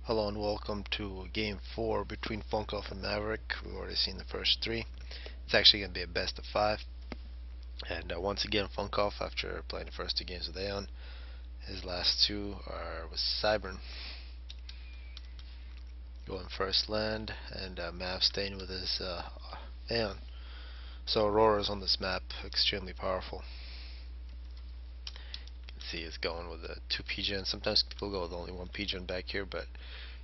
Hello and welcome to Game 4 between FunkOff and Maverick. We've already seen the first three. It's actually going to be a best of 5. And once again, FunkOff, after playing the first two games with Aeon, his last two are with Cybern. Going first land, and Mav staying with his Aeon. So Aurora's on this map, extremely powerful. You can see it's going with a 2 PGen. Sometimes people go with only 1 PGen back here, but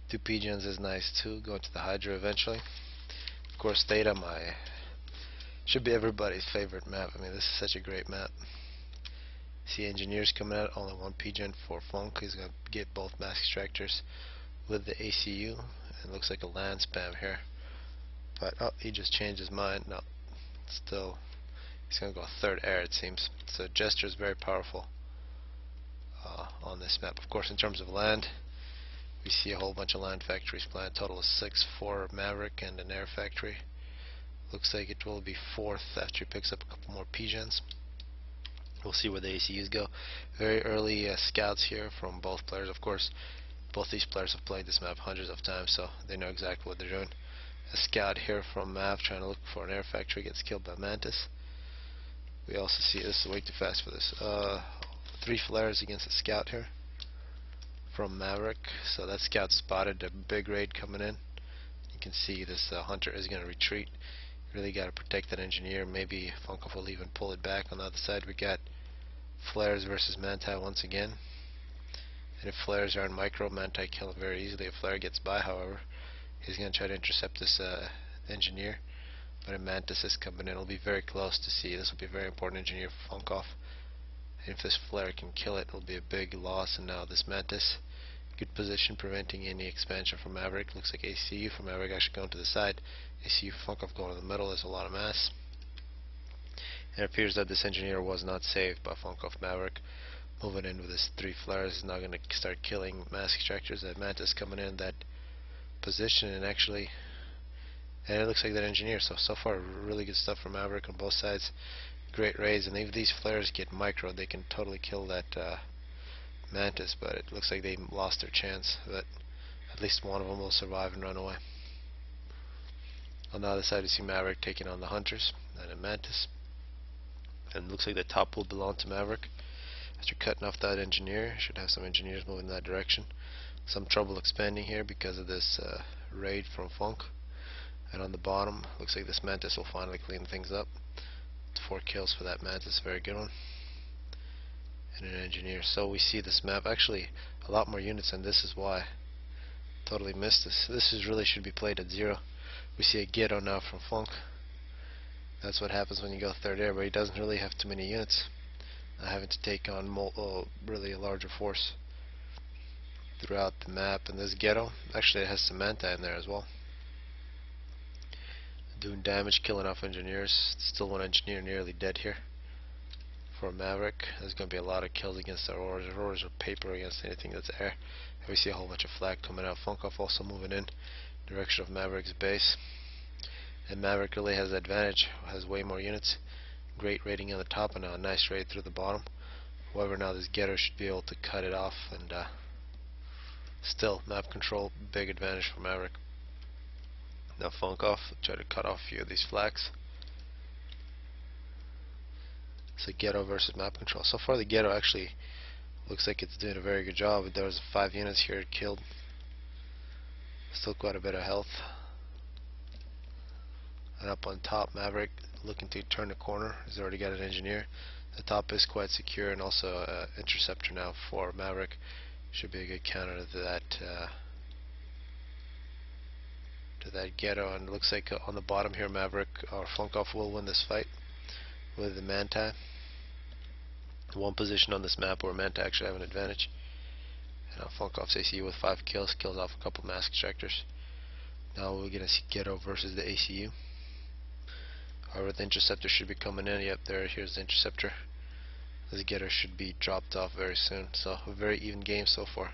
2 PGens is nice too, going to the Hydra eventually. Of course, Theta, should be everybody's favorite map. I mean, this is such a great map. See engineers coming out, only 1 PGen for Funk. He's going to get both mask extractors with the ACU. It looks like a land spam here. But, oh, he just changed his mind. No, still, he's going to go third air, it seems. So Gesture is very powerful on this map. Of course, in terms of land, we see a whole bunch of land factories planned. Total of 6 for Maverick and an air factory. Looks like it will be 4th after he picks up a couple more PGens. We'll see where the ACUs go. Very early scouts here from both players. Of course, both these players have played this map hundreds of times, so they know exactly what they're doing. A scout here from Mav trying to look for an air factory, gets killed by Mantis. We also see, this is way too fast for this, 3 flares against a scout here from Maverick. So that scout spotted a big raid coming in. You can see this hunter is going to retreat. Really got to protect that engineer. Maybe FunkOff will even pull it back. On the other side, we got flares versus Manti once again. And if flares are in micro, Manti kill him very easily. If flare gets by, however, he's going to try to intercept this engineer. But if Mantis is coming in, it'll be very close to see. This will be a very important engineer for FunkOff. And if this flare can kill it, it'll be a big loss. And now this Mantis, good position, preventing any expansion from Maverick. Looks like ACU from Maverick actually going to the side. ACU FunkOff going to the middle. There's a lot of mass. It appears that this engineer was not saved by FunkOff Maverick. Moving in with his 3 flares is now going to start killing mask extractors. That Mantis coming in that position, and actually, and it looks like that engineer. So far, really good stuff from Maverick on both sides. Great raids, and if these flares get micro, they can totally kill that Mantis, but it looks like they lost their chance. But at least one of them will survive and run away. On the other side, you see Maverick taking on the hunters and a Mantis, and it looks like the top will belong to Maverick. After cutting off that engineer, should have some engineers moving in that direction. Some trouble expanding here because of this raid from Funk. And on the bottom, looks like this Mantis will finally clean things up. 4 kills for that Mantis, very good one. And an engineer. So we see this map, actually a lot more units, and this is why. Totally missed this. This really should be played at 0. We see a Ghetto now from Funk. That's what happens when you go third air, but he doesn't really have too many units. Having to take on really a larger force throughout the map. And this Ghetto, actually it has some Manti in there as well. Doing damage, killing off engineers. Still one engineer nearly dead here for Maverick. There's going to be a lot of kills against the Auroras. Auroras are paper against anything that's air. And we see a whole bunch of flag coming out. FunkOff also moving in direction of Maverick's base. And Maverick really has the advantage, has way more units. Great raiding on the top, and a nice raid through the bottom. However, now this Ghetto should be able to cut it off, and still map control, big advantage for Maverick. Now FunkOff try to cut off a few of these flags. So Ghetto versus map control. So far the Ghetto actually looks like it's doing a very good job. There was 5 units here killed. Still quite a bit of health. And up on top, Maverick looking to turn the corner. He's already got an engineer. The top is quite secure, and also an interceptor now for Maverick. Should be a good counter to that Ghetto. And it looks like on the bottom here, Maverick or FunkOff will win this fight with the Manti. One position on this map where Manti actually have an advantage. And now FunkOff's ACU with 5 kills, kills off a couple mask extractors. Now we're going to see Ghetto versus the ACU. However, the interceptor should be coming in. Yep, here's the interceptor. This Ghetto should be dropped off very soon. So a very even game so far.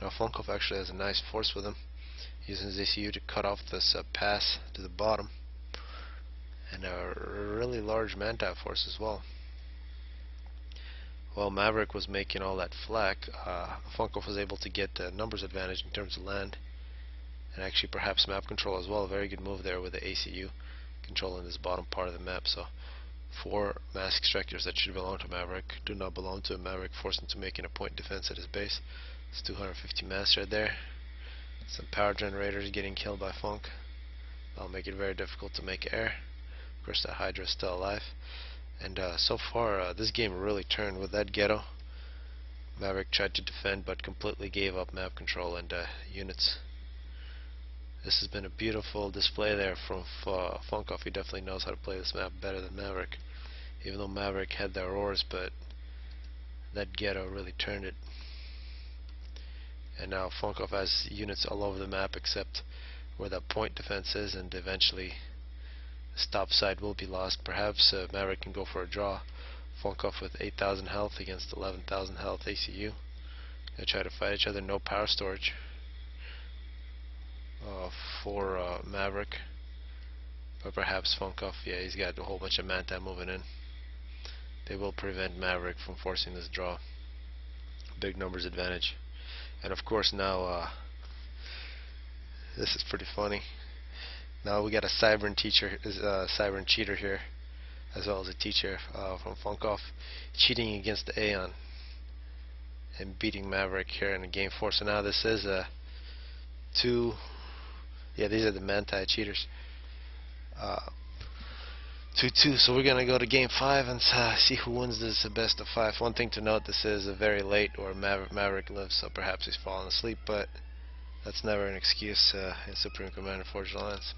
Now FunkOff actually has a nice force with him, using his ACU to cut off this pass to the bottom. And a really large Manti force as well. While Maverick was making all that flak, FunkOff was able to get the numbers advantage in terms of land, and actually perhaps map control as well. Very good move there with the ACU controlling this bottom part of the map. So 4 mass extractors that should belong to Maverick do not belong to him. Maverick forced him to making a point defense at his base. It's 250 mass right there. Some power generators getting killed by Funk. That'll make it very difficult to make air. Of course, that Hydra is still alive. And so far, this game really turned with that ghetto. Maverick tried to defend but completely gave up map control and units. This has been a beautiful display there from FunkOff. He definitely knows how to play this map better than Maverick. Even though Maverick had the auroras, but that ghetto really turned it. And now FunkOff has units all over the map except where that point defense is, and eventually the stop side will be lost. Perhaps Maverick can go for a draw. FunkOff with 8,000 health against 11,000 health ACU. They try to fight each other. No power storage for Maverick, but perhaps FunkOff, yeah, he's got a whole bunch of Manta moving in. They will prevent Maverick from forcing this draw. Big numbers advantage. And of course now, this is pretty funny. Now we got a Cybern cheater here, as well as a teacher from FunkOff, cheating against the Aeon and beating Maverick here in game 4. So now this is a these are the Manti cheaters. 2-2. So we're gonna go to game 5 and see who wins this best of 5. One thing to note: this is very late, or Maverick lives, so perhaps he's fallen asleep. But that's never an excuse in Supreme Commander Forged Alliance.